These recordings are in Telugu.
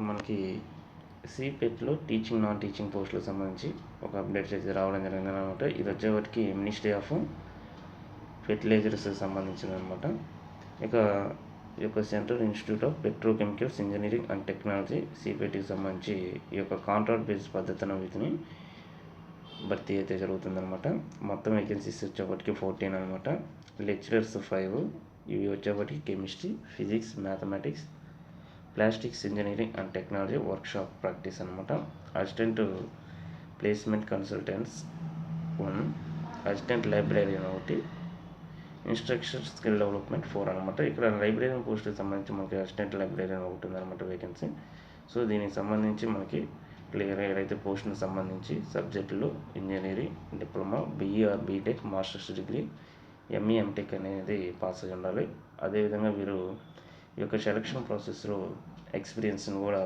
మనకి సిపెట్లో టీచింగ్ నాన్ టీచింగ్ పోస్టులకు సంబంధించి ఒక అప్డేట్స్ అయితే రావడం జరిగింది అనమాట. ఇది వచ్చేవాటికి మినిస్ట్రీ ఆఫ్ ఫెర్టిలైజర్స్ సంబంధించింది అనమాట. ఇక ఈ యొక్క central institute of petrochemicals engineering and technology సిపెట్కి సంబంధించి ఈ యొక్క కాంట్రాక్ట్ బేస్ పద్ధతిని వీటిని భర్తీ అయితే జరుగుతుందనమాట. మొత్తం వేకెన్సీస్ వచ్చేప్పటికి 14 అనమాట. లెక్చరర్స్ 5, ఇవి వచ్చేప్పటికి chemistry, physics, mathematics, plastics engineering and technology workshop practice అనమాట. Assistant placement consultants 1, assistant librarian 1, instruction skill development 4 అనమాట. ఇక్కడ లైబ్రేరియన్ పోస్ట్కి సంబంధించి మనకి అసిస్టెంట్ లైబ్రేరియన్ ఒకటి ఉందన్నమాట వేకెన్సీ. సో దీనికి సంబంధించి మనకి క్లియర్గా ఏదైతే పోస్ట్కి సంబంధించి సబ్జెక్టులు engineering, diploma, BE or BTech, masters degree, ME MTech అనేది పాస్ అయి ఉండాలి. అదేవిధంగా వీరు ఈ యొక్క సెలక్షన్ ప్రాసెస్లో ఎక్స్పీరియన్స్ని కూడా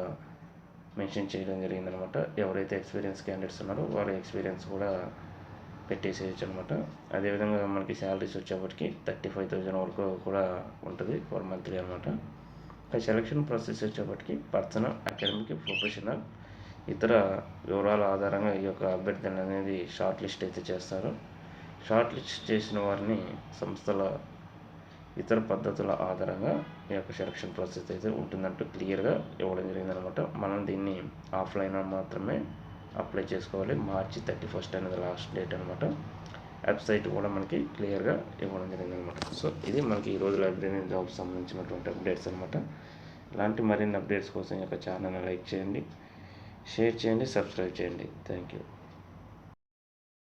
మెన్షన్ చేయడం జరిగిందనమాట. ఎవరైతే ఎక్స్పీరియన్స్ క్యాండిడేట్స్ ఉన్నారో వాళ్ళ ఎక్స్పీరియన్స్ కూడా పెట్టేసేయచ్చు అనమాట. అదేవిధంగా మనకి శాలరీస్ వచ్చేప్పటికి 35,000 వరకు కూడా ఉంటుంది పర్ మంత్లీ అనమాట. సెలక్షన్ ప్రాసెస్ వచ్చేప్పటికి పర్సనల్, అకాడమిక్, ప్రొఫెషనల్, ఇతర వివరాల ఆధారంగా ఈ యొక్క అభ్యర్థులు అనేది షార్ట్ లిస్ట్ అయితే చేస్తారు. షార్ట్ లిస్ట్ చేసిన వారిని సంస్థల ఇతర పద్ధతుల ఆధారంగా ఈ యొక్క సెలక్షన్ ప్రాసెస్ అయితే ఉంటుందంటూ క్లియర్గా ఇవ్వడం జరిగిందనమాట. మనం దీన్ని ఆఫ్లైన్ మాత్రమే అప్లై చేసుకోవాలి. మార్చి 31 అనేది లాస్ట్ డేట్ అనమాట. వెబ్సైట్ కూడా మనకి క్లియర్గా ఇవ్వడం జరిగిందనమాట. సో ఇది మనకి ఈరోజు లైబ్రరీ జాబ్కి సంబంధించినటువంటి అప్డేట్స్ అనమాట. ఇలాంటి మరిన్ని అప్డేట్స్ కోసం ఈ యొక్క ఛానల్ని లైక్ చేయండి, షేర్ చేయండి, సబ్స్క్రైబ్ చేయండి. Thank you.